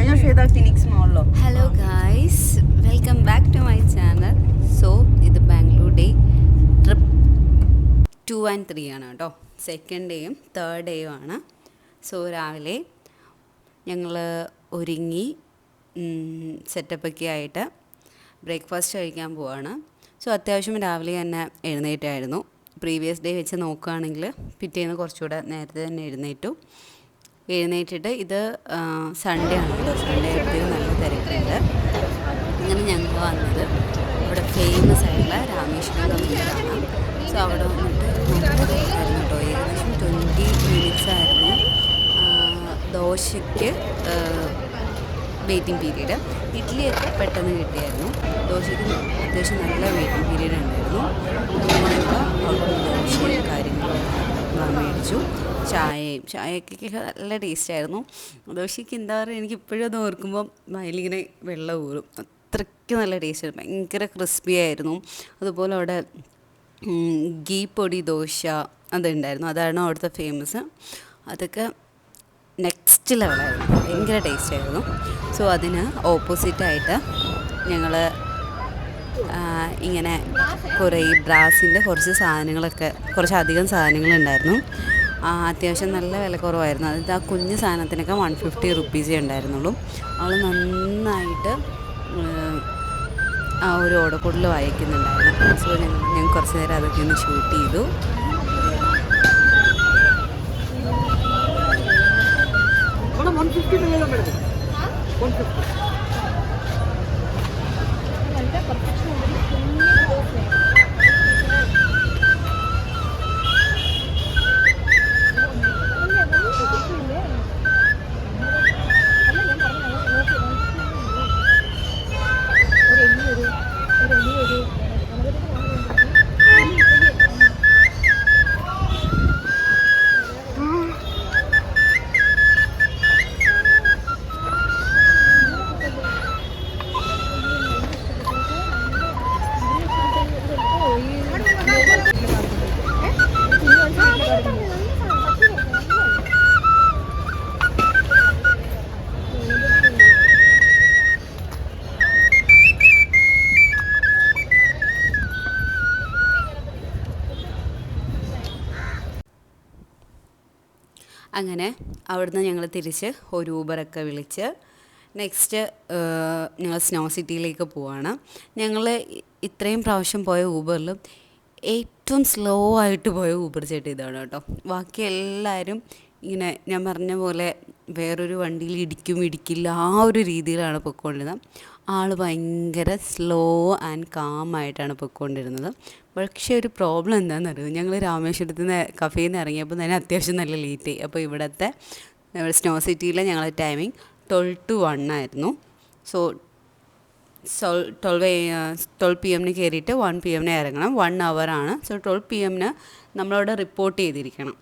കഴിഞ്ഞ വർഷം ഏതാ ഫിനിക്സ് മോളിലോ. Hello guys, welcome back to my channel. So ഇത് ബാംഗ്ലൂർ ഡേ ട്രിപ്പ് 2 and 3 ആണ് കേട്ടോ. സെക്കൻഡ് ഡേയും തേർഡ് ഡേയും ആണ്. സോ രാവിലെ ഞങ്ങൾ ഒരുങ്ങി സെറ്റപ്പൊക്കെ ആയിട്ട് ബ്രേക്ക്ഫാസ്റ്റ് കഴിക്കാൻ പോവാണ്. സോ അത്യാവശ്യം രാവിലെ തന്നെ എഴുന്നേറ്റായിരുന്നു. പ്രീവിയസ് ഡേ വെച്ച് നോക്കുകയാണെങ്കിൽ പിറ്റേന്ന് കുറച്ചുകൂടെ നേരത്തെ തന്നെ എഴുന്നേറ്റിട്ട് ഇത് സൺഡേ ആണ് കേട്ടോ. സൺഡേ ആയപ്പോഴത്തേക്കും നല്ല തിരക്കുണ്ട്. അങ്ങനെ ഞങ്ങൾ വന്നത് ഇവിടെ ഫേമസ് ആയിട്ടുള്ള രാമേശ്വരം കമ്പനിയിലാണ്. സോ അവിടെ വന്നിട്ട് നല്ല തിരക്കായിരുന്നു കേട്ടോ. ഏകദേശം 20 minutes ആയിരുന്നു ദോശയ്ക്ക് വെയിറ്റിംഗ് പീരീഡ്. ഇഡ്ഡലിയൊക്കെ പെട്ടെന്ന് കിട്ടിയായിരുന്നു. ദോശയ്ക്ക് അത്യാവശ്യം നല്ല വെയിറ്റിംഗ് പീരീഡ് ഉണ്ടായിരുന്നു. അവിടെ ദോശയും കാര്യങ്ങളും മേടിച്ചു. ചായക്കൊക്കെ നല്ല ടേസ്റ്റായിരുന്നു. ദോശയ്ക്ക് എന്താ പറയുക, എനിക്ക് ഇപ്പോഴും അത് ഓർക്കുമ്പോൾ വായിലിങ്ങനെ വെള്ളം ഊറും. അത്രയ്ക്ക് നല്ല ടേസ്റ്റ്, ഭയങ്കര ക്രിസ്പി ആയിരുന്നു. അതുപോലെ അവിടെ ഗീ പൊടി ദോശ അതുണ്ടായിരുന്നു. അതാണ് അവിടുത്തെ ഫേമസ്. അതൊക്കെ നെക്സ്റ്റ് ലെവലായിരുന്നു, ഭയങ്കര ടേസ്റ്റ് ആയിരുന്നു. സോ അതിന് ഓപ്പോസിറ്റായിട്ട് ഞങ്ങൾ ഇങ്ങനെ കുറേ ബ്രാസിൻ്റെ കുറച്ചധികം സാധനങ്ങളുണ്ടായിരുന്നു. അത്യാവശ്യം നല്ല വില കുറവായിരുന്നു. അത് ആ കുഞ്ഞ് സാധനത്തിനൊക്കെ 150 rupees ഉണ്ടായിരുന്നുള്ളൂ. അവൾ നന്നായിട്ട് ആ ഒരു ഓടക്കുടൽ വായിക്കുന്നുണ്ടായിരുന്നു. സോ ഞാൻ കുറച്ച് നേരം അതൊക്കെ ഒന്ന് ഷൂട്ട് ചെയ്തു. അങ്ങനെ അവിടുന്ന് ഞങ്ങൾ തിരിച്ച് ഒരു ഊബറൊക്കെ വിളിച്ച് നെക്സ്റ്റ് ഞങ്ങൾ സ്നോ സിറ്റിയിലേക്ക് പോവാണ്. ഞങ്ങൾ ഇത്രയും പ്രാവശ്യം പോയ ഊബറിലും ഏറ്റവും സ്ലോ ആയിട്ട് പോയ ഊബർ ചേട്ടൻ ഇതാണ് കേട്ടോ. ബാക്കി എല്ലാവരും ഇങ്ങനെ ഞാൻ പറഞ്ഞ പോലെ വേറൊരു വണ്ടിയിൽ ഇടിക്കില്ല ആ ഒരു രീതിയിലാണ് പൊയ്ക്കൊണ്ടിരുന്നത്. ആൾ ഭയങ്കര സ്ലോ ആൻഡ് കാമായിട്ടാണ് പൊയ്ക്കൊണ്ടിരുന്നത്. പക്ഷേ ഒരു പ്രോബ്ലം എന്താണെന്നറിയോ, ഞങ്ങൾ രാമേശ്വരത്ത് നിന്ന് കഫേയിൽ നിന്ന് ഇറങ്ങിയപ്പോൾ തന്നെ അത്യാവശ്യം നല്ല ലേറ്റായി. അപ്പോൾ ഇവിടുത്തെ സ്നോ സിറ്റിയിലെ ഞങ്ങളുടെ ടൈമിംഗ് 12 to 1 ആയിരുന്നു. സോ 12 PM കയറിയിട്ട് 1 PM ഇറങ്ങണം. 1 hour ആണ്. സോ 12 PM നമ്മളവിടെ റിപ്പോർട്ട് ചെയ്തിരിക്കണം.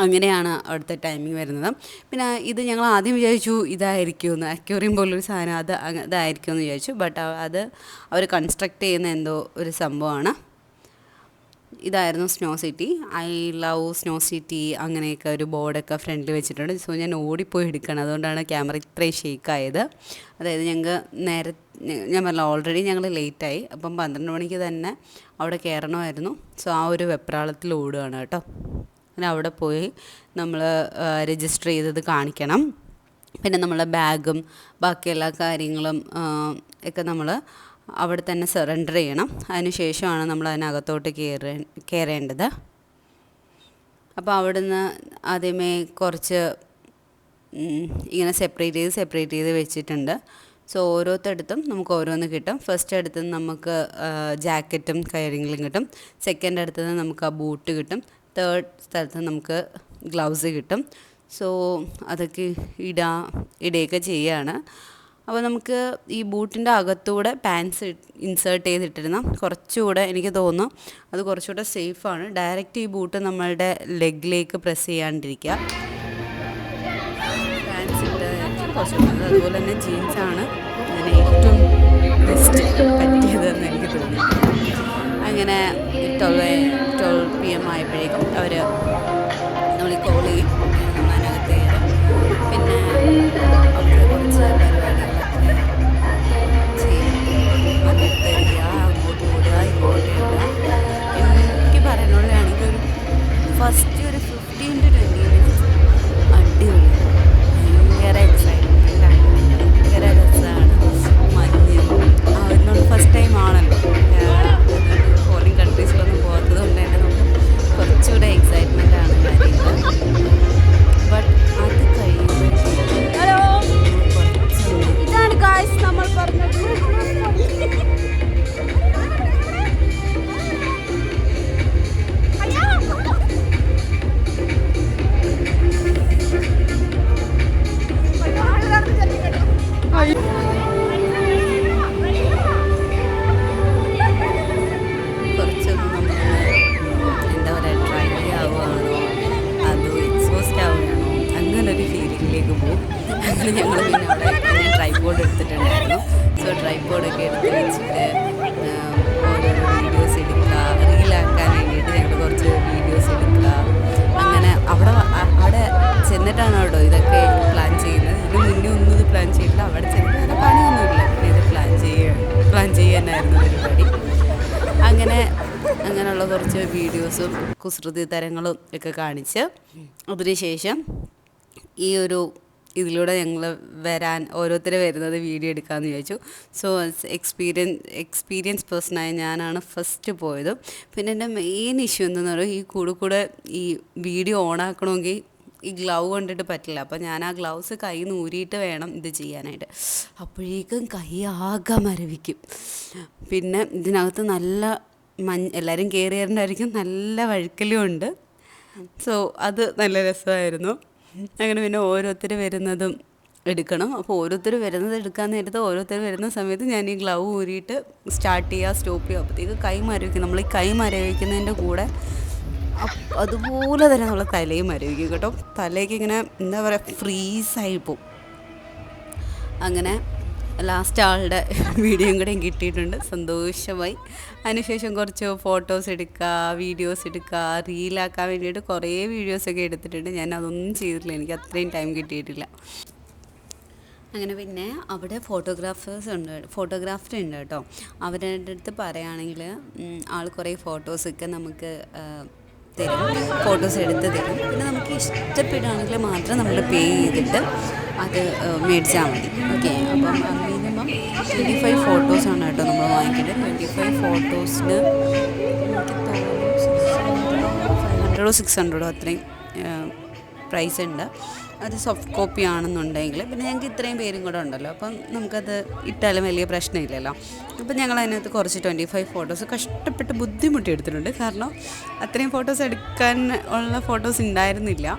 അങ്ങനെയാണ് അവിടുത്തെ ടൈമിംഗ് വരുന്നത്. പിന്നെ ഇത് ഞങ്ങൾ ആദ്യം വിചാരിച്ചു ഇതായിരിക്കുമെന്ന്, അക്വേറിയം പോലൊരു സാധനം അതായിരിക്കുമെന്ന് വിചാരിച്ചു. ബട്ട് അത് അവർ കൺസ്ട്രക്റ്റ് ചെയ്യുന്ന എന്തോ ഒരു സംഭവമാണ്. ഇതായിരുന്നു snow city. I love snow city അങ്ങനെയൊക്കെ ഒരു ബോർഡൊക്കെ ഫ്രണ്ടിൽ വെച്ചിട്ടുണ്ട്. സോ ഞാൻ ഓടിപ്പോയി എടുക്കണം, അതുകൊണ്ടാണ് ക്യാമറ ഇത്രയും ഷേക്കായത്. അതായത് ഞാൻ പറഞ്ഞില്ല, ഓൾറെഡി ഞങ്ങൾ ലേറ്റായി. അപ്പം 12 മണിക്ക് തന്നെ അവിടെ കയറണമായിരുന്നു. സോ ആ ഒരു വെപ്രാളത്തിൽ ഓടുകയാണ് കേട്ടോ. അങ്ങനെ അവിടെ പോയി നമ്മൾ രജിസ്റ്റർ ചെയ്തത് കാണിക്കണം. പിന്നെ നമ്മളെ ബാഗും ബാക്കി എല്ലാ കാര്യങ്ങളും ഒക്കെ നമ്മൾ അവിടെ തന്നെ സറണ്ടർ ചെയ്യണം. അതിന് ശേഷമാണ് നമ്മൾ അതിനകത്തോട്ട് കയറേണ്ടത്. അപ്പോൾ അവിടുന്ന് ആദ്യമേ കുറച്ച് ഇങ്ങനെ സെപ്പറേറ്റ് ചെയ്ത് വെച്ചിട്ടുണ്ട്. സോ ഓരോരുത്തടുത്തും നമുക്ക് ഓരോന്ന് കിട്ടും. ഫസ്റ്റ് അടുത്ത് നമുക്ക് ജാക്കറ്റും കാര്യങ്ങളും കിട്ടും. സെക്കൻഡ് അടുത്തത് നമുക്ക് ആ ബൂട്ട് കിട്ടും. തേർഡ് സ്ഥലത്ത് നമുക്ക് ഗ്ലൗസ് കിട്ടും. സോ അതൊക്കെ ഇടുകയൊക്കെ ചെയ്യുകയാണ്. അപ്പോൾ നമുക്ക് ഈ ബൂട്ടിൻ്റെ അകത്തൂടെ പാൻസ് ഇൻസേർട്ട് ചെയ്തിട്ടിരുന്ന കുറച്ചുകൂടെ എനിക്ക് തോന്നുന്നു അത് കുറച്ചുകൂടെ സേഫാണ്. ഡയറക്റ്റ് ഈ ബൂട്ട് നമ്മളുടെ ലെഗിലേക്ക് പ്രസ് ചെയ്യാണ്ടിരിക്കുക. പാൻസ് ഇട്ട് കുറച്ചുകൂടെ, അതുപോലെ തന്നെ ജീൻസാണ് അതിന് ഏറ്റവും ബെസ്റ്റ് പറ്റിയതെന്ന് എനിക്ക് തോന്നി. അങ്ങനെ 12 PM ആയപ്പോഴേക്കും അവർ നമ്മൾ കോൾ ചെയ്യും, നമ്മളതിനകത്ത് കയറും. പിന്നെ അവിടെ കുറച്ച് പിന്നെ അവിടെ ഞാൻ ട്രൈപോഡ് എടുത്തിട്ടുണ്ടായിരുന്നു. സോ ട്രൈപോഡൊക്കെ എടുത്ത് വെച്ചിട്ട് ഓരോരോ വീഡിയോസ് എടുക്കുക, റീലാക്കാൻ വേണ്ടിയിട്ട് ഞങ്ങൾ കുറച്ച് വീഡിയോസ് എടുക്കുക. അങ്ങനെ അവിടെ ചെന്നിട്ടാണ് കേട്ടോ ഇതൊക്കെ പ്ലാൻ ചെയ്യുന്നത്. ഇതിന് മുന്നേ ഒന്നും ഇത് പ്ലാൻ ചെയ്തില്ല. അവിടെ ചെന്നിട്ട് വേറെ പണിയൊന്നുമില്ല, പിന്നെ ഇത് പ്ലാൻ ചെയ്യാനായിരുന്നു പരിപാടി. അങ്ങനെയുള്ള കുറച്ച് വീഡിയോസും കുസൃതി തരങ്ങളും ഒക്കെ കാണിച്ച് അതിനുശേഷം ഈ ഒരു ഇതിലൂടെ ഞങ്ങൾ ഓരോരുത്തർ വരുന്നത് വീഡിയോ എടുക്കാമെന്ന് ചോദിച്ചു. സോ എക്സ്പീരിയൻസ് പേഴ്സണായ ഞാനാണ് ഫസ്റ്റ് പോയത്. പിന്നെ എൻ്റെ മെയിൻ ഇഷ്യൂ എന്തെന്ന് പറയുക, ഈ കൂടെ ഈ വീഡിയോ ഓണാക്കണമെങ്കിൽ ഈ ഗ്ലൗ കൊണ്ടിട്ട് പറ്റില്ല. അപ്പോൾ ഞാൻ ആ ഗ്ലൗസ് കൈ ഊരിയിട്ട് വേണം ഇത് ചെയ്യാനായിട്ട്. അപ്പോഴേക്കും കൈ ആകെ മരവിക്കും. പിന്നെ ഇതിനകത്ത് നല്ല എല്ലാവരും കയറിയവരുണ്ടായിരിക്കും, നല്ല വഴുക്കലും ഉണ്ട്. സോ അത് നല്ല രസമായിരുന്നു. അങ്ങനെ പിന്നെ ഓരോരുത്തർ വരുന്നതും എടുക്കണം. അപ്പോൾ ഓരോരുത്തർ വരുന്നത് എടുക്കാൻ നേരത്ത് ഓരോരുത്തർ വരുന്ന സമയത്ത് ഞാൻ ഈ ഗ്ലൗ ഊരിയിട്ട് സ്റ്റാർട്ട് ചെയ്യുക, സ്റ്റോപ്പ് ചെയ്യുക. അപ്പോഴത്തേക്ക് കൈ മരവിക്കും. നമ്മൾ ഈ കൈ മരവിക്കുന്നതിൻ്റെ കൂടെ അതുപോലെ തന്നെ നമ്മളെ തലയും മരവിക്കും കേട്ടോ. തലയ്ക്ക് ഇങ്ങനെ എന്താ പറയുക, ഫ്രീസായി പോവും. അങ്ങനെ ലാസ്റ്റ് ആളുടെ വീഡിയോയും കൂടെ കിട്ടിയിട്ടുണ്ട്, സന്തോഷമായി. അതിനുശേഷം കുറച്ച് ഫോട്ടോസ് എടുക്കുക, വീഡിയോസ് എടുക്കുക, റീലാക്കാൻ വേണ്ടിയിട്ട് കുറേ വീഡിയോസൊക്കെ എടുത്തിട്ടുണ്ട്. ഞാൻ അതൊന്നും ചെയ്തിട്ടില്ല, എനിക്ക് അത്രയും ടൈം കിട്ടിയിട്ടില്ല. അങ്ങനെ പിന്നെ അവിടെ ഫോട്ടോഗ്രാഫർ ഉണ്ട് കേട്ടോ. അവരുടെ അടുത്ത് പറയുകയാണെങ്കിൽ ആൾ കുറേ ഫോട്ടോസൊക്കെ നമുക്ക് തരും, ഫോട്ടോസ് എടുത്ത് തരും. പിന്നെ നമുക്ക് ഇഷ്ടപ്പെടുകയാണെങ്കിൽ മാത്രം നമ്മൾ പേ ചെയ്തിട്ട് അത് മേടിച്ചാൽ മതി. ഓക്കെ, അപ്പം മിനിമം 25 ഫോട്ടോസാണ് കേട്ടോ നമ്മൾ വാങ്ങിക്കുന്നത്. 25 ഫോട്ടോസിന് എനിക്ക് തോന്നുന്നു 500 600 അത്രയും പ്രൈസ് ഉണ്ട്. അത് സോഫ്റ്റ് കോപ്പി ആണെന്നുണ്ടെങ്കിൽ. പിന്നെ ഞങ്ങൾക്ക് ഇത്രയും പേരും കൂടെ ഉണ്ടല്ലോ, അപ്പം നമുക്കത് ഇട്ടാലും വലിയ പ്രശ്നമില്ലല്ലോ. അപ്പം ഞങ്ങൾ അതിനകത്ത് കുറച്ച് 25 ഫോട്ടോസ് കഷ്ടപ്പെട്ട് ബുദ്ധിമുട്ടി എടുത്തിട്ടുണ്ട്. കാരണം അത്രയും ഫോട്ടോസ് എടുക്കാൻ ഉള്ള ഫോട്ടോസ് ഉണ്ടായിരുന്നില്ല,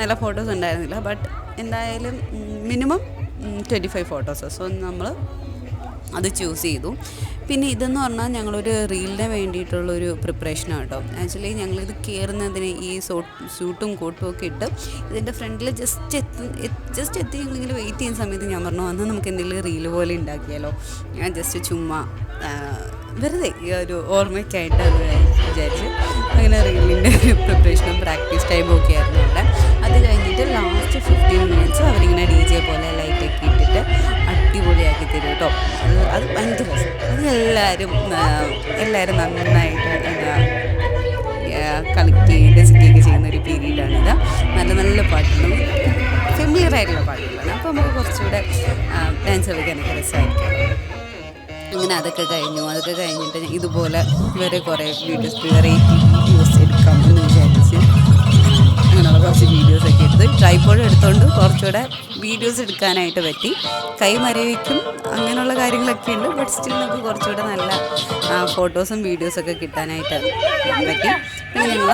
നല്ല ഫോട്ടോസ് ഉണ്ടായിരുന്നില്ല. ബട്ട് എന്തായാലും മിനിമം 25 ഫോട്ടോസ്. സോ നമ്മൾ അത് ചൂസ് ചെയ്തു. പിന്നെ ഇതെന്ന് പറഞ്ഞാൽ ഞങ്ങളൊരു റീലിന് വേണ്ടിയിട്ടുള്ളൊരു പ്രിപ്പറേഷനാണ് കേട്ടോ. ആക്ച്വലി ഞങ്ങളിത് കയറുന്നതിന് ഈ സൂട്ടും കോട്ടും ഒക്കെ ഇട്ട് ഇതിൻ്റെ ഫ്രണ്ടിൽ ജസ്റ്റ് എത്തി ഞങ്ങളിങ്ങനെ വെയിറ്റ് ചെയ്യുന്ന സമയത്ത് ഞാൻ പറഞ്ഞു, അന്ന് നമുക്ക് എന്തെങ്കിലും റീല് പോലെ ഉണ്ടാക്കിയാലോ. ഞാൻ ജസ്റ്റ് ചുമ്മാ വെറുതെ ഈ ഒരു ഓർമ്മയ്ക്കായിട്ട് വിചാരിച്ച് അങ്ങനെ റീലിൻ്റെ പ്രിപ്പറേഷനും പ്രാക്ടീസ് ടൈമും ഒക്കെ ആയിരുന്നു അവിടെ. അത് കഴിഞ്ഞിട്ട് ലാസ്റ്റ് 15 മിനിറ്റ്സ് അവരിങ്ങനെ DJ പോലെ ലൈറ്റൊക്കെ ഇട്ടിട്ട് അടിപൊളിയാക്കി തരും കേട്ടോ. അത് ഭയങ്കര രസം. അത് എല്ലാവരും നന്നായിട്ട് കളക്ട് ചെയ്ത് രസിക്കുകയൊക്കെ ചെയ്യുന്ന ഒരു പീരീഡാണിത്. നല്ല നല്ല പാട്ടുകളും ഫെമിലിയർ ആയിട്ടുള്ള പാട്ടുകളാണ്. അപ്പോൾ നമുക്ക് കുറച്ചുകൂടെ ഡാൻസ് കളിക്കാനൊക്കെ രസമായിരിക്കും. അങ്ങനെ അതൊക്കെ കഴിഞ്ഞിട്ട് ഇതുപോലെ വേറെ കുറേ വെറൈറ്റി വീഡിയോസ് എടുക്കാം എന്ന് വിചാരിച്ച് അങ്ങനെയുള്ള കുറച്ച് വീഡിയോസൊക്കെ എടുത്ത് ട്രൈപോഡ് എടുത്തുകൊണ്ട് കുറച്ചുകൂടെ വീഡിയോസ് എടുക്കാനായിട്ട് പറ്റി. കൈ മരവിക്കും, അങ്ങനെയുള്ള കാര്യങ്ങളൊക്കെ ഉണ്ട്. ബട്ട് സ്റ്റിൽ നമുക്ക് കുറച്ചുകൂടെ നല്ല ഫോട്ടോസും വീഡിയോസൊക്കെ കിട്ടാനായിട്ട് പറ്റി. പിന്നെ ഞങ്ങൾ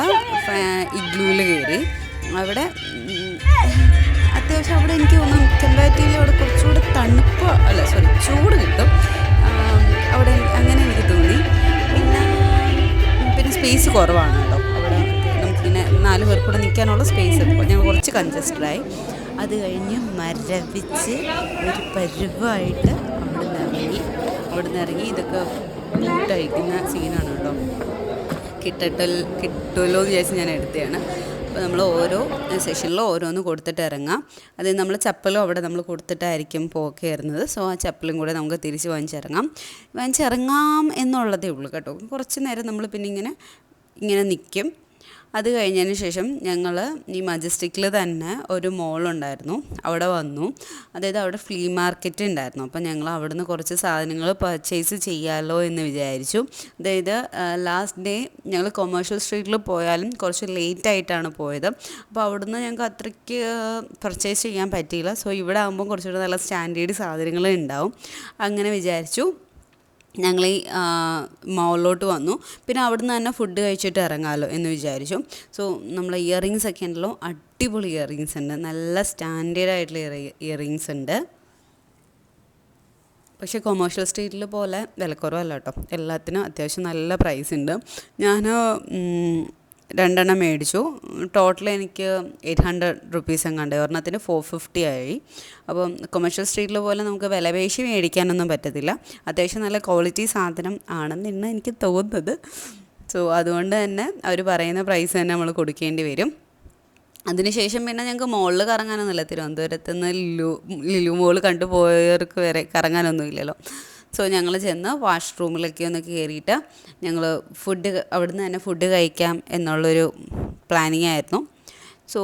ഇഗ്ലൂവിൽ കയറി. അവിടെ അത്യാവശ്യം അവിടെ എനിക്ക് തോന്നുന്നു കമ്പാരിറ്റീവ്ലി അവിടെ കുറച്ചുകൂടെ ചൂട് കിട്ടും അവിടെ, അങ്ങനെ എനിക്ക് തോന്നി. പിന്നെ സ്പേസ് കുറവാണ് കേട്ടോ അവിടെ. നമുക്കിങ്ങനെ 4 പേർക്ക് കൂടെ നിൽക്കാനുള്ള സ്പേസ് ഇപ്പോൾ ഞങ്ങൾ കുറച്ച് കൺജസ്റ്റഡായി. അത് കഴിഞ്ഞ് മരവിച്ച് ഒരു പരുവായിട്ട് അവിടെ നിന്ന് ഇറങ്ങി ഇതൊക്കെ കൂട്ടഴിക്കുന്ന സീനാണ് കേട്ടോ. കിട്ടുമല്ലോ എന്ന് വിചാരിച്ച് ഞാൻ എടുത്തതാണ്. അപ്പോൾ നമ്മൾ ഓരോ സെഷനിലും ഓരോന്ന് കൊടുത്തിട്ട് ഇറങ്ങാം. അത് നമ്മൾ ചപ്പലും അവിടെ നമ്മൾ കൊടുത്തിട്ടായിരിക്കും കയറുന്നത്. സോ ആ ചപ്പലും കൂടെ നമുക്ക് തിരിച്ച് വാങ്ങിച്ചിറങ്ങാം എന്നുള്ളതേ ഉള്ളൂ കേട്ടോ. കുറച്ച് നേരം നമ്മൾ പിന്നെ ഇങ്ങനെ നിൽക്കും. അത് കഴിഞ്ഞതിന് ശേഷം ഞങ്ങൾ ഈ മജസ്റ്റിക്കിൽ തന്നെ ഒരു മോളുണ്ടായിരുന്നു, അവിടെ വന്നു. അതായത് അവിടെ ഫ്ലീ മാർക്കറ്റ് ഉണ്ടായിരുന്നു. അപ്പോൾ ഞങ്ങൾ അവിടെ നിന്ന് കുറച്ച് സാധനങ്ങൾ പർച്ചേസ് ചെയ്യാമല്ലോ എന്ന് വിചാരിച്ചു. അതായത് ലാസ്റ്റ് ഡേ ഞങ്ങൾ കൊമേഴ്ഷ്യൽ സ്ട്രീറ്റിൽ പോയാലും കുറച്ച് ലേറ്റായിട്ടാണ് പോയത്. അപ്പോൾ അവിടുന്ന് ഞങ്ങൾക്ക് അത്രയ്ക്ക് പർച്ചേസ് ചെയ്യാൻ പറ്റിയില്ല. സോ ഇവിടെ ആകുമ്പോൾ കുറച്ചുകൂടെ നല്ല സ്റ്റാൻഡേർഡ് സാധനങ്ങൾ ഉണ്ടാവും. അങ്ങനെ വിചാരിച്ചു ഞങ്ങൾ ഈ മോളിലോട്ട് വന്നു. പിന്നെ അവിടുന്ന് തന്നെ ഫുഡ് കഴിച്ചിട്ട് ഇറങ്ങാമല്ലോ എന്ന് വിചാരിച്ചു. സോ നമ്മൾ ഇയറിങ്സ് ഒക്കെ ഉണ്ടല്ലോ, അടിപൊളി ഇയറിങ്സ് ഉണ്ട്, നല്ല സ്റ്റാൻഡേർഡ് ആയിട്ടുള്ള ഇയറിങ്സ് ഉണ്ട്. പക്ഷേ കൊമേഴ്ഷ്യൽ സ്ട്രീറ്റിൽ പോലെ വിലക്കുറവല്ല കേട്ടോ, എല്ലാത്തിനും അത്യാവശ്യം നല്ല പ്രൈസ് ഉണ്ട്. ഞാൻ രണ്ടെണ്ണം മേടിച്ചു. ടോട്ടൽ എനിക്ക് 800 റുപ്പീസ് എങ്ങാണ്ട്, ഒരെണ്ണത്തിന് 450 ആയി. അപ്പം കൊമേഴ്ഷ്യൽ സ്ട്രീറ്റിൽ പോലെ നമുക്ക് വിലപേശി മേടിക്കാനൊന്നും പറ്റത്തില്ല. അത്യാവശ്യം നല്ല ക്വാളിറ്റി സാധനം ആണെന്നാണ് എനിക്ക് തോന്നുന്നത്. സോ അതുകൊണ്ട് തന്നെ അവർ പറയുന്ന പ്രൈസ് തന്നെ നമ്മൾ കൊടുക്കേണ്ടി വരും. അതിനുശേഷം പിന്നെ ഞങ്ങൾക്ക് മോളിൽ കറങ്ങാനൊന്നുമില്ല. തിരുവനന്തപുരത്ത് നിന്ന് ലുലു മോൾ കണ്ടുപോയവർക്ക് വരെ കറങ്ങാനൊന്നുമില്ലല്ലോ. സോ ഞങ്ങൾ ചെന്ന് വാഷ്റൂമിലൊക്കെ ഒന്ന് കയറിയിട്ട് ഞങ്ങൾ അവിടുന്ന് തന്നെ ഫുഡ് കഴിക്കാം എന്നുള്ളൊരു പ്ലാനിങ് ആയിരുന്നു. സോ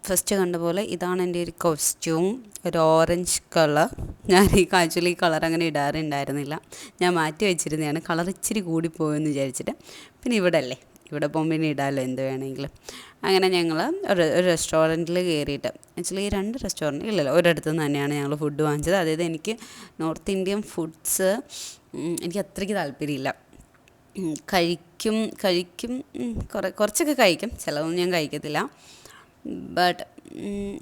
ഫസ്റ്റ് കണ്ട പോലെ ഇതാണ് എൻ്റെ ഒരു കോസ്റ്റ്യൂം, ഒരു ഓറഞ്ച് കളർ. ഞാൻ ആക്ച്വലി ഈ കളർ അങ്ങനെ ഇടാറുണ്ടായിരുന്നില്ല, ഞാൻ മാറ്റി വെച്ചിരുന്നതാണ്. കളർ ഇച്ചിരി കൂടിപ്പോയെന്ന് വിചാരിച്ചിട്ട്. പിന്നെ ഇവിടെ പോകുമ്പോൾ പിന്നെ ഇടാമല്ലോ എന്ത് വേണമെങ്കിലും. അങ്ങനെ ഞങ്ങൾ ഒരു റെസ്റ്റോറൻറ്റിൽ കയറിയിട്ട്, ആക്ച്വലി 2 റെസ്റ്റോറൻറ്റ് ഇല്ലല്ലോ, ഒരിടത്തു നിന്ന് തന്നെയാണ് ഞങ്ങൾ ഫുഡ് വാങ്ങിച്ചത്. അതായത് എനിക്ക് നോർത്ത് ഇന്ത്യൻ ഫുഡ്സ് എനിക്ക് അത്രയ്ക്ക് താല്പര്യമില്ല. കഴിക്കും കുറച്ചൊക്കെ കഴിക്കും, ചിലതൊന്നും ഞാൻ കഴിക്കത്തില്ല. ബട്ട്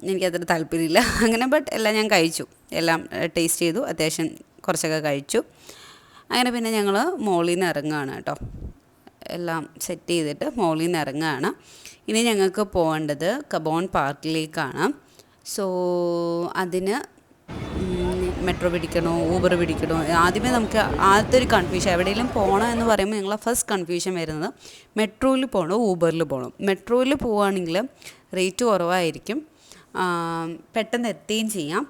എനിക്കത്ര താല്പര്യമില്ല അങ്ങനെ. ബട്ട് എല്ലാം ഞാൻ കഴിച്ചു, എല്ലാം ടേസ്റ്റ് ചെയ്തു, അത്യാവശ്യം കുറച്ചൊക്കെ കഴിച്ചു. അങ്ങനെ പിന്നെ ഞങ്ങൾ മോളിൽ നിന്ന് ഇറങ്ങുകയാണ് കേട്ടോ. എല്ലാം സെറ്റ് ചെയ്തിട്ട് മോളിൽ നിന്ന് ഇറങ്ങുകയാണ്. ഇനി ഞങ്ങൾക്ക് പോകേണ്ടത് കബോൺ പാർക്കിലേക്കാണ്. സോ അതിന് മെട്രോ പിടിക്കണോ ഊബർ പിടിക്കണോ? ആദ്യമേ നമുക്ക് ആദ്യത്തെ ഒരു കൺഫ്യൂഷൻ, എവിടെയെങ്കിലും പോകണം എന്ന് പറയുമ്പോൾ ഞങ്ങൾ ഫസ്റ്റ് കൺഫ്യൂഷൻ വരുന്നത് മെട്രോയിൽ പോകണോ ഊബറിൽ പോകണോ. മെട്രോയിൽ പോവുകയാണെങ്കിൽ റേറ്റ് കുറവായിരിക്കും, പെട്ടെന്ന് എത്തുകയും ചെയ്യാം.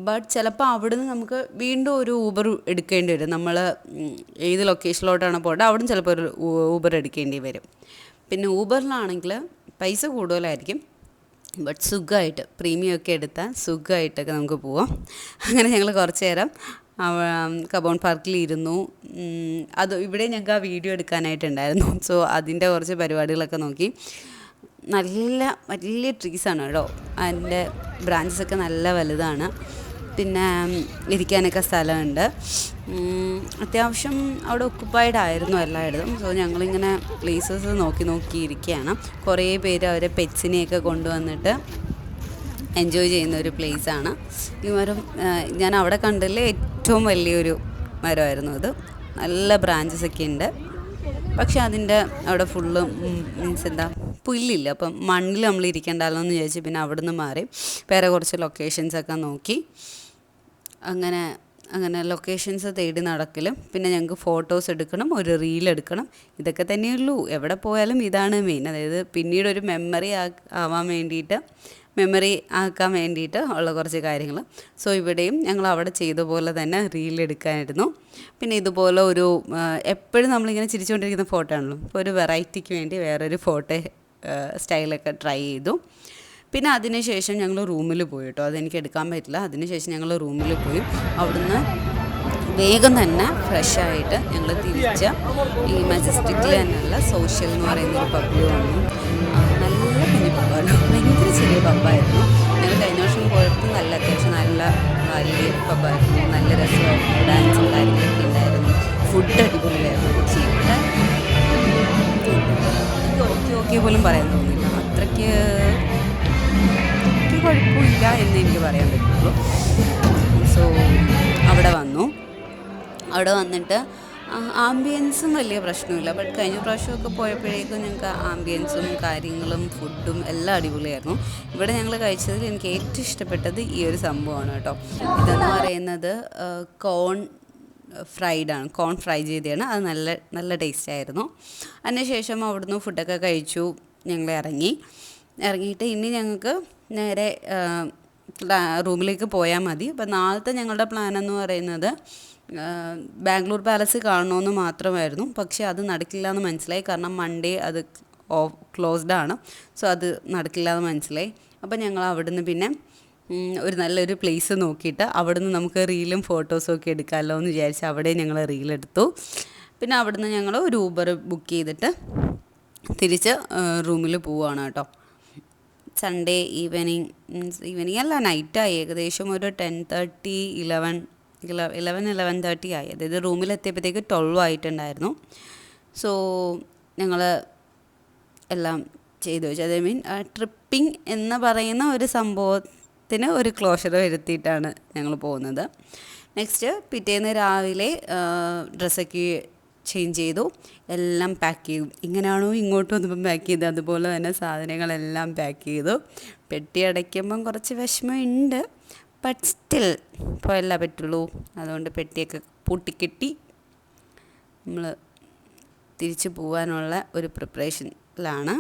ബട്ട് ചിലപ്പോൾ അവിടുന്ന് നമുക്ക് വീണ്ടും ഒരു ഊബർ എടുക്കേണ്ടി വരും. നമ്മൾ ഏത് ലൊക്കേഷനിലോട്ടാണ് പോകേണ്ടത് അവിടുന്ന് ചിലപ്പോൾ ഒരു ഊബർ എടുക്കേണ്ടി വരും. പിന്നെ ഊബറിലാണെങ്കിൽ പൈസ കൂടുതലായിരിക്കും, ബട്ട് സുഖമായിട്ട് പ്രീമിയം ഒക്കെ എടുത്താൽ സുഖമായിട്ടൊക്കെ നമുക്ക് പോവാം. അങ്ങനെ ഞങ്ങൾ കുറച്ച് നേരം കബോൺ പാർക്കിൽ ഇരുന്നു. ഇവിടെ ഞങ്ങൾക്ക് ആ വീഡിയോ എടുക്കാനായിട്ടുണ്ടായിരുന്നു. സോ അതിൻ്റെ കുറച്ച് പരിപാടികളൊക്കെ നോക്കി. വലിയ ട്രീസാണ് കേട്ടോ, അതിൻ്റെ ബ്രാഞ്ചസൊക്കെ നല്ല വലുതാണ്. പിന്നെ ഇരിക്കാനൊക്കെ സ്ഥലമുണ്ട്. അത്യാവശ്യം അവിടെ ഒക്കുപ്പൈഡ് ആയിരുന്നു എല്ലായിടത്തും. സോ ഞങ്ങളിങ്ങനെ പ്ലേസസ് നോക്കി ഇരിക്കുകയാണ്. കുറേ പേര് അവരെ പെറ്റ്സിനെയൊക്കെ കൊണ്ടുവന്നിട്ട് എൻജോയ് ചെയ്യുന്ന ഒരു പ്ലേസാണ് ഈ മരം. ഞാൻ അവിടെ കണ്ടതിൽ ഏറ്റവും വലിയൊരു മരമായിരുന്നു അത്. നല്ല ബ്രാഞ്ചസൊക്കെ ഉണ്ട്, പക്ഷെ അതിൻ്റെ അവിടെ ഫുള്ള് പുല്ലില്ല. അപ്പം മണ്ണിൽ നമ്മൾ ഇരിക്കണ്ടല്ലോ എന്ന് വിചാരിച്ച് പിന്നെ അവിടെ നിന്ന് മാറി വേറെ കുറച്ച് ലൊക്കേഷൻസൊക്കെ നോക്കി. അങ്ങനെ ലൊക്കേഷൻസ് തേടി നടക്കലും. പിന്നെ ഞങ്ങൾക്ക് ഫോട്ടോസ് എടുക്കണം, ഒരു റീൽ എടുക്കണം. ഇതൊക്കെ തന്നെയുള്ളൂ, എവിടെ പോയാലും ഇതാണ് മെയിൻ. അതായത് പിന്നീട് ഒരു മെമ്മറി ആക്കാൻ വേണ്ടിയിട്ട് ഉള്ള കുറച്ച് കാര്യങ്ങൾ. സോ ഇവിടെയും ഞങ്ങൾ അവിടെ ചെയ്ത പോലെ തന്നെ റീൽ എടുക്കാനായിരുന്നു. പിന്നെ ഇതുപോലെ ഒരു എപ്പോഴും നമ്മളിങ്ങനെ ചിരിച്ചുകൊണ്ടിരിക്കുന്ന ഫോട്ടോ ആണല്ലോ, അപ്പോൾ ഒരു വെറൈറ്റിക്ക് വേണ്ടി വേറൊരു ഫോട്ടോ സ്റ്റൈലൊക്കെ ട്രൈ ചെയ്തു. പിന്നെ അതിനുശേഷം ഞങ്ങൾ റൂമിൽ പോയി കേട്ടോ, അതെനിക്ക് എടുക്കാൻ പറ്റില്ല. അതിനുശേഷം ഞങ്ങൾ റൂമിൽ പോയി അവിടുന്ന് വേഗം തന്നെ ഫ്രഷായിട്ട് ഞങ്ങൾ തിരിച്ച് ഈ മജസ്റ്റിക്കിൽ തന്നെയുള്ള സോഷ്യൽ എന്ന് പറയുന്നൊരു പബ്ബിൽ വന്നു. നല്ല കുഞ്ഞു പബ്ബാണ്, ഭയങ്കര ചെറിയ പബ്ബായിരുന്നു. ഞങ്ങൾ കഴിഞ്ഞ വർഷം പോയപ്പോൾ അത്യാവശ്യം നല്ല വലിയ പബ്ബായിരുന്നു, നല്ല രസമായിരുന്നു, ഡാൻസും കാര്യങ്ങളൊക്കെ ഉണ്ടായിരുന്നു, ഫുഡ് അടിപൊളിയായിരുന്നു. പക്ഷേ ഇവിടെ ഓക്കെ പോലും പറയാൻ തോന്നില്ല, അത്രയ്ക്ക് കുഴപ്പമില്ല എന്ന് എനിക്ക് പറയാൻ പറ്റുള്ളൂ. സോ അവിടെ വന്നിട്ട് ആംബിയൻസും വലിയ പ്രശ്നമില്ല. ബട്ട് കഴിഞ്ഞ പ്രാവശ്യമൊക്കെ പോയപ്പോഴേക്കും ഞങ്ങൾക്ക് ആംബിയൻസും കാര്യങ്ങളും ഫുഡും എല്ലാം അടിപൊളിയായിരുന്നു. ഇവിടെ ഞങ്ങൾ കഴിച്ചതിൽ എനിക്ക് ഏറ്റവും ഇഷ്ടപ്പെട്ടത് ഈ ഒരു സംഭവമാണ് കേട്ടോ. ഇതെന്ന് പറയുന്നത് കോൺ ഫ്രൈ ചെയ്തതാണ്. അത് നല്ല ടേസ്റ്റായിരുന്നു. അതിനുശേഷം അവിടുന്ന് ഫുഡൊക്കെ കഴിച്ചു, ഞങ്ങൾ ഇറങ്ങിയിട്ട് ഇനി ഞങ്ങൾക്ക് നേരെ റൂമിലേക്ക് പോയാൽ മതി. അപ്പോൾ നാളത്തെ ഞങ്ങളുടെ പ്ലാൻ എന്ന് പറയുന്നത് ബാംഗ്ലൂർ പാലസ് കാണണമെന്ന് മാത്രമായിരുന്നു. പക്ഷേ അത് നടക്കില്ല എന്ന് മനസ്സിലായി, കാരണം മൺഡേ അത് ക്ലോസ്ഡാണ്. സോ അത് നടക്കില്ല എന്ന് മനസ്സിലായി. അപ്പോൾ ഞങ്ങൾ അവിടുന്ന് പിന്നെ ഒരു നല്ലൊരു പ്ലേസ് നോക്കിയിട്ട് അവിടുന്ന് നമുക്ക് റീലും ഫോട്ടോസും ഒക്കെ എടുക്കാമല്ലോ എന്ന് വിചാരിച്ച് അവിടെ ഞങ്ങൾ റീലെടുത്തു. പിന്നെ അവിടുന്ന് ഞങ്ങൾ ഒരു ഊബർ ബുക്ക് ചെയ്തിട്ട് തിരിച്ച് റൂമിൽ പോവുകയാണ് കേട്ടോ. സൺഡേ ഈവനിങ് അല്ല, നൈറ്റായി, ഏകദേശം ഒരു 10:30 11:30 ആയി. അതായത് റൂമിലെത്തിയപ്പോഴത്തേക്ക് 12 ആയിട്ടുണ്ടായിരുന്നു. സോ ഞങ്ങൾ എല്ലാം ചെയ്തു വെച്ചു. ഐ മീൻ ട്രിപ്പിംഗ് എന്ന് പറയുന്ന ഒരു സംഭവത്തിന് ഒരു ക്ലോഷർ വരുത്തിയിട്ടാണ് ഞങ്ങൾ പോകുന്നത്. നെക്സ്റ്റ് പിറ്റേന്ന് രാവിലെ ഡ്രസ്സൊക്കെ ചേഞ്ച് ചെയ്തു, എല്ലാം പാക്ക് ചെയ്തു. ഇങ്ങനെയാണോ ഇങ്ങോട്ട് വന്നപ്പം പാക്ക് ചെയ്തത് അതുപോലെ തന്നെ സാധനങ്ങളെല്ലാം പാക്ക് ചെയ്തു. പെട്ടി അടയ്ക്കുമ്പം കുറച്ച് വിഷമമുണ്ട്, ബട്ട് സ്റ്റിൽ പോയല്ലേ പറ്റുള്ളൂ. അതുകൊണ്ട് പെട്ടിയൊക്കെ പൂട്ടിക്കെട്ടി നമ്മൾ തിരിച്ചു പോകാനുള്ള ഒരു പ്രിപ്പറേഷനിലാണ്.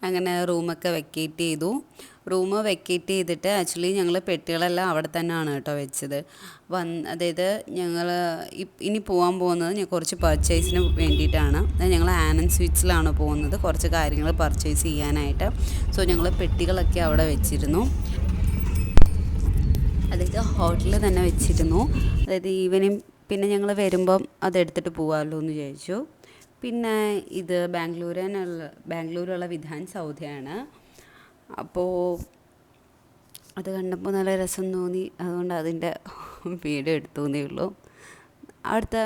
അങ്ങനെ റൂമൊക്കെ വെക്കേറ്റ് ചെയ്തു. റൂം വെക്കേറ്റ് ചെയ്തിട്ട് ആക്ച്വലി ഞങ്ങൾ പെട്ടികളെല്ലാം അവിടെ തന്നെയാണ് കേട്ടോ വെച്ചത്. അതായത് ഞങ്ങൾ ഇനി പോകാൻ പോകുന്നത് കുറച്ച് പർച്ചേസിന് വേണ്ടിയിട്ടാണ്. ഞങ്ങൾ ആനന്ദ് സ്വീറ്റ്സിലാണ് പോകുന്നത് കുറച്ച് കാര്യങ്ങൾ പർച്ചേസ് ചെയ്യാനായിട്ട്. സോ ഞങ്ങൾ പെട്ടികളൊക്കെ അവിടെ വെച്ചിരുന്നു, അതായത് ഹോട്ടലിൽ തന്നെ വെച്ചിരുന്നു. അതായത് ഈവനിങ് പിന്നെ ഞങ്ങൾ വരുമ്പം അതെടുത്തിട്ട് പോകാമല്ലോ എന്ന് വിചാരിച്ചു. പിന്നെ ഇത് ബാംഗ്ലൂരുള്ള വിധാൻ സൗധയാണ്. അപ്പോൾ അത് കണ്ടപ്പോൾ നല്ല രസം തോന്നി, അതുകൊണ്ട് അതിൻ്റെ വീഡിയോ എടുത്തു എന്നേ ഉള്ളൂ. അവിടുത്തെ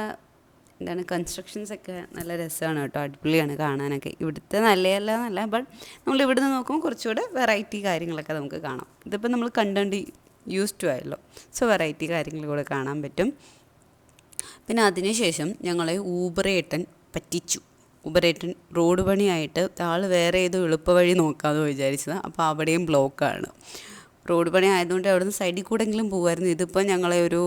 കൺസ്ട്രക്ഷൻസൊക്കെ നല്ല രസമാണ് കേട്ടോ, അടിപൊളിയാണ് കാണാനൊക്കെ. ഇവിടുത്തെ നല്ല ബട്ട് നമ്മൾ ഇവിടുന്ന് നോക്കുമ്പോൾ കുറച്ചുകൂടെ വെറൈറ്റി കാര്യങ്ങളൊക്കെ നമുക്ക് കാണാം. ഇതിപ്പോൾ നമ്മൾ കണ്ടുകൊണ്ട് യൂസ് ടു ആയല്ലോ, സോ വെറൈറ്റി കാര്യങ്ങൾ കൂടെ കാണാൻ പറ്റും. പിന്നെ അതിനുശേഷം ഞങ്ങളെ ഊബറേട്ടൻ പറ്റിച്ചു. ഊബറേട്ടൻ റോഡ് പണിയായിട്ട് ആൾ വേറെ ഏതോ എളുപ്പ വഴി നോക്കാമെന്ന് വിചാരിച്ചത്. അപ്പോൾ അവിടെയും ബ്ലോക്കാണ്. റോഡ് പണി ആയതുകൊണ്ട് അവിടെ നിന്ന് സൈഡിൽ കൂടെങ്കിലും പോകുമായിരുന്നു. ഇതിപ്പോൾ ഞങ്ങളെ ഒരു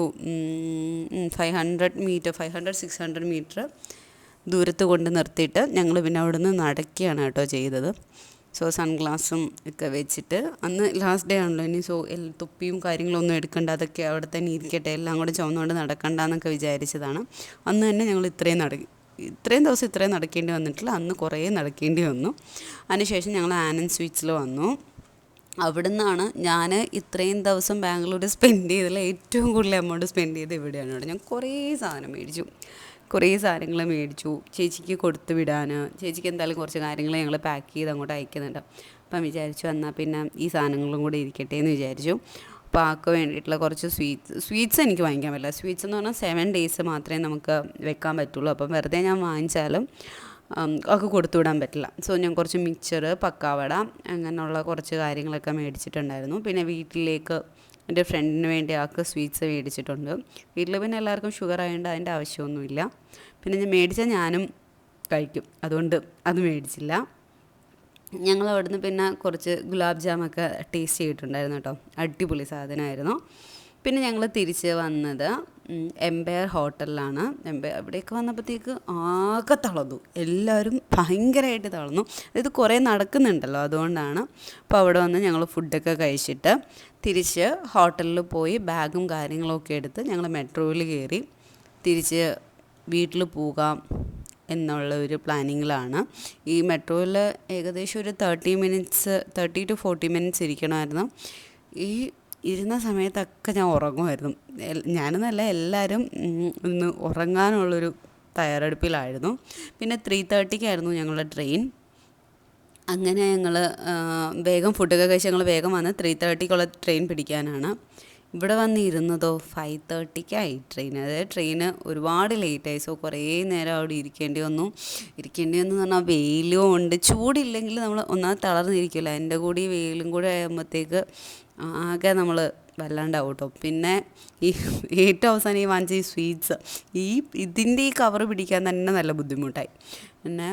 500-600 മീറ്റർ ദൂരത്ത് കൊണ്ട് നിർത്തിയിട്ട് ഞങ്ങൾ പിന്നെ അവിടെ നിന്ന് നടക്കുകയാണ് കേട്ടോ ചെയ്തത്. സോ സൺഗ്ലാസും ഒക്കെ വെച്ചിട്ട്, അന്ന് ലാസ്റ്റ് ഡേ ആണല്ലോ, ഇനി തൊപ്പിയും കാര്യങ്ങളൊന്നും എടുക്കണ്ട, അതൊക്കെ അവിടെ തന്നെ ഇരിക്കട്ടെ, എല്ലാം കൂടെ ചുമന്നുകൊണ്ട് നടക്കണ്ടെന്നൊക്കെ വിചാരിച്ചതാണ്. അന്ന് തന്നെ ഞങ്ങൾ ഇത്രയും ദിവസം ഇത്രയും നടക്കേണ്ടി വന്നിട്ടില്ല, അന്ന് കുറേ നടക്കേണ്ടി വന്നു. അതിനുശേഷം ഞങ്ങൾ ആനന്ദ് സ്വീറ്റ്സിൽ വന്നു. അവിടെ നിന്നാണ് ഞാൻ ഇത്രയും ദിവസം ബാംഗ്ലൂർ സ്പെൻഡ് ചെയ്തതിൽ ഏറ്റവും കൂടുതൽ എമൗണ്ട് സ്പെൻഡ് ചെയ്ത് ഇവിടെയാണ് കേട്ടോ. ഞാൻ കുറേ സാധനങ്ങൾ മേടിച്ചു ചേച്ചിക്ക് കൊടുത്തു വിടാൻ. ചേച്ചിക്ക് എന്തായാലും കുറച്ച് കാര്യങ്ങൾ ഞങ്ങൾ പാക്ക് ചെയ്ത് അങ്ങോട്ട് അയക്കുന്നുണ്ട്. അപ്പം വിചാരിച്ചു എന്നാൽ പിന്നെ ഈ സാധനങ്ങളും കൂടി ഇരിക്കട്ടെ എന്ന് വിചാരിച്ചു. അപ്പോൾ ആൾക്ക് വേണ്ടിയിട്ടുള്ള കുറച്ച് സ്വീറ്റ്സ് എനിക്ക് വാങ്ങിക്കാൻ പറ്റില്ല. സ്വീറ്റ്സ് എന്ന് പറഞ്ഞാൽ 7 days മാത്രമേ നമുക്ക് വെക്കാൻ പറ്റുള്ളൂ. അപ്പം വെറുതെ ഞാൻ വാങ്ങിച്ചാലും ഒക്കെ കൊടുത്തു വിടാൻ പറ്റില്ല. സോ ഞാൻ കുറച്ച് മിക്സ്ചർ, പക്കാവട അങ്ങനെയുള്ള കുറച്ച് കാര്യങ്ങളൊക്കെ മേടിച്ചിട്ടുണ്ടായിരുന്നു. പിന്നെ വീട്ടിലേക്ക് എൻ്റെ ഫ്രണ്ടിന് വേണ്ടി ആൾക്ക് സ്വീറ്റ്സ് മേടിച്ചിട്ടുണ്ട്. വീട്ടിൽ പിന്നെ എല്ലാവർക്കും ഷുഗർ ആയതുകൊണ്ട് അതിൻ്റെ ആവശ്യമൊന്നുമില്ല. പിന്നെ ഞാൻ മേടിച്ചാൽ ഞാനും കഴിക്കും, അതുകൊണ്ട് അത് മേടിച്ചില്ല. ഞങ്ങൾ അവിടുന്ന് പിന്നെ കുറച്ച് ഗുലാബ് ജാമൊക്കെ ടേസ്റ്റ് ചെയ്തിട്ടുണ്ടായിരുന്നു കേട്ടോ, അടിപൊളി സാധനമായിരുന്നു. പിന്നെ ഞങ്ങൾ തിരിച്ച് വന്നത് എംപയർ ഹോട്ടലിലാണ്. അവിടേക്ക് വന്നപ്പോഴത്തേക്ക് ആകെ തളർന്നു, എല്ലാവരും ഭയങ്കരമായിട്ട് തളർന്നു. അതായത് കുറേ നടക്കുന്നുണ്ടല്ലോ, അതുകൊണ്ടാണ്. അപ്പോൾ അവിടെ വന്ന് ഞങ്ങൾ ഫുഡൊക്കെ കഴിച്ചിട്ട് തിരിച്ച് ഹോട്ടലിൽ പോയി ബാഗും കാര്യങ്ങളൊക്കെ എടുത്ത് ഞങ്ങൾ മെട്രോയിൽ കയറി തിരിച്ച് വീട്ടിൽ പോകാം എന്നുള്ള ഒരു പ്ലാനിങ്ങിലാണ്. ഈ മെട്രോയിൽ ഏകദേശം ഒരു 30 to 40 minutes ഇരിക്കണമായിരുന്നു. ഈ ഇരുന്ന സമയത്തൊക്കെ ഞാൻ ഉറങ്ങുമായിരുന്നു. ഞാനെന്നല്ല, എല്ലാവരും ഒന്ന് ഉറങ്ങാനുള്ളൊരു തയ്യാറെടുപ്പിലായിരുന്നു. പിന്നെ 3:30 ഞങ്ങളുടെ ട്രെയിൻ. അങ്ങനെ ഞങ്ങൾ വേഗം ഫുഡൊക്കെ കഴിച്ച് ഞങ്ങൾ വേഗം വന്ന് 3:30 ട്രെയിൻ പിടിക്കാനാണ്. ഇവിടെ വന്നിരുന്നതോ 5:30 ട്രെയിൻ. അതായത് ട്രെയിന് ഒരുപാട് ലേറ്റായി. സോ കുറേ നേരം അവിടെ ഇരിക്കേണ്ടി വന്നു എന്ന് പറഞ്ഞാൽ വെയിലും ഉണ്ട്. ചൂടില്ലെങ്കിൽ നമ്മൾ ഒന്നാമത് തളർന്നിരിക്കില്ല, എൻ്റെ കൂടി വെയിലും കൂടി ആകുമ്പോഴത്തേക്ക് ആകെ നമ്മൾ വല്ലാണ്ടാവും കേട്ടോ. പിന്നെ ഈ ഏറ്റവും അവസാനം ഈ വാങ്ങിച്ച ഈ സ്വീറ്റ്സ്, ഇതിൻ്റെ ഈ കവറ് പിടിക്കാൻ തന്നെ നല്ല ബുദ്ധിമുട്ടായി. പിന്നെ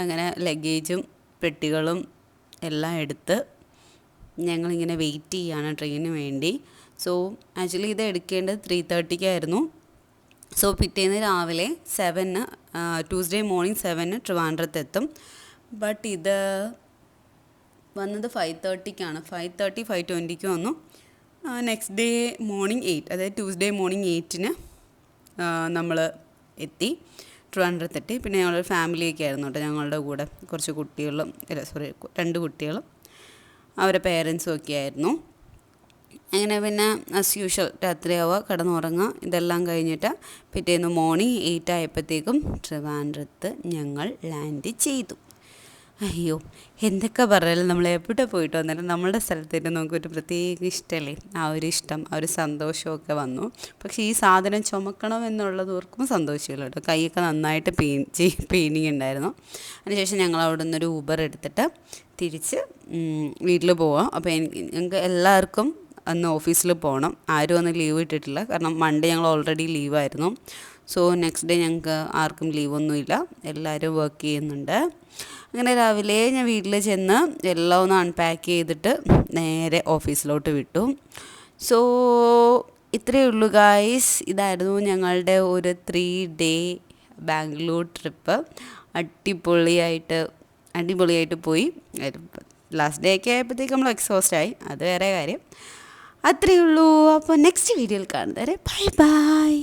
അങ്ങനെ ലഗേജും പെട്ടികളും എല്ലാം എടുത്ത് ഞങ്ങളിങ്ങനെ വെയിറ്റ് ചെയ്യാണ് ട്രെയിനിന് വേണ്ടി. സോ ആക്ച്വലി ഇത് എടുക്കേണ്ടത് 3:30 സോ പിറ്റേന്ന് രാവിലെ 7 ട്യൂസ്ഡേ മോർണിംഗ് 7 ട്രിവാൻഡ്രത്ത് എത്തും. ബട്ട് ഇത് വന്നത് 5:30 5:20 വന്നു. നെക്സ്റ്റ് ഡേ മോർണിംഗ് 8, അതായത് ട്യൂസ്ഡേ മോർണിംഗ് 8 നമ്മൾ എത്തി, ട്രിവാൻഡ്രത്തെത്തി. പിന്നെ ഞങ്ങളൊരു ഫാമിലിയൊക്കെ ആയിരുന്നു കേട്ടോ ഞങ്ങളുടെ കൂടെ. കുറച്ച് കുട്ടികളും 2 കുട്ടികളും അവരുടെ പേരൻസും ഒക്കെ ആയിരുന്നു. അങ്ങനെ പിന്നെ ആസ് യൂഷ്വൽ രാത്രിയാവുക, കിടന്നുറങ്ങുക, ഇതെല്ലാം കഴിഞ്ഞിട്ട് പിറ്റേന്ന് മോർണിംഗ് 8 ആയപ്പോഴത്തേക്കും ട്രിവാൻഡ്രത്ത് ഞങ്ങൾ ലാൻഡ് ചെയ്തു. അയ്യോ, എന്തൊക്കെ പറഞ്ഞാലും നമ്മൾ എവിടെ പോയിട്ട് വന്നാലും നമ്മളുടെ സ്ഥലത്തേക്ക് നമുക്കൊരു പ്രത്യേക ഇഷ്ടമല്ലേ, ആ ഒരു ഇഷ്ടം, ആ ഒരു സന്തോഷമൊക്കെ വന്നു. പക്ഷേ ഈ സാധനം ചുമക്കണം എന്നുള്ളത് ഓർക്കുമ്പോൾ സന്തോഷമില്ല കേട്ടോ. കൈയൊക്കെ നന്നായിട്ട് പെയിനിങ് ഉണ്ടായിരുന്നു. അതിനുശേഷം ഞങ്ങൾ അവിടെ നിന്നൊരു ഊബർ എടുത്തിട്ട് തിരിച്ച് വീട്ടിൽ പോവാം. അപ്പോൾ ഞങ്ങൾക്ക് എല്ലാവർക്കും അന്ന് ഓഫീസിൽ പോകണം. ആരും അന്ന് ലീവ് ഇട്ടിട്ടില്ല, കാരണം മൺഡേ ഞങ്ങൾ ഓൾറെഡി ലീവായിരുന്നു. സോ നെക്സ്റ്റ് ഡേ ഞങ്ങൾക്ക് ആർക്കും ലീവൊന്നുമില്ല, എല്ലാവരും വർക്ക് ചെയ്യുന്നുണ്ട്. അങ്ങനെ രാവിലെ ഞാൻ വീട്ടിൽ ചെന്ന് എല്ലാം ഒന്ന് അൺപാക്ക് ചെയ്തിട്ട് നേരെ ഓഫീസിലോട്ട് വിട്ടു. സോ ഇത്രയേ ഉള്ളൂ ഗായ്സ്. ഇതായിരുന്നു ഞങ്ങളുടെ ഒരു 3 ഡേ ബാംഗ്ലൂർ ട്രിപ്പ്. അടിപൊളിയായിട്ട് പോയി. ലാസ്റ്റ് ഡേ ഒക്കെ ആയപ്പോഴത്തേക്ക് നമ്മൾ എക്സോസ്റ്റായി, അത് വേറെ കാര്യം. അത്രയേ ഉള്ളൂ. അപ്പോൾ നെക്സ്റ്റ് വീഡിയോയിൽ കാണുന്നവരെ ബൈ ബൈ.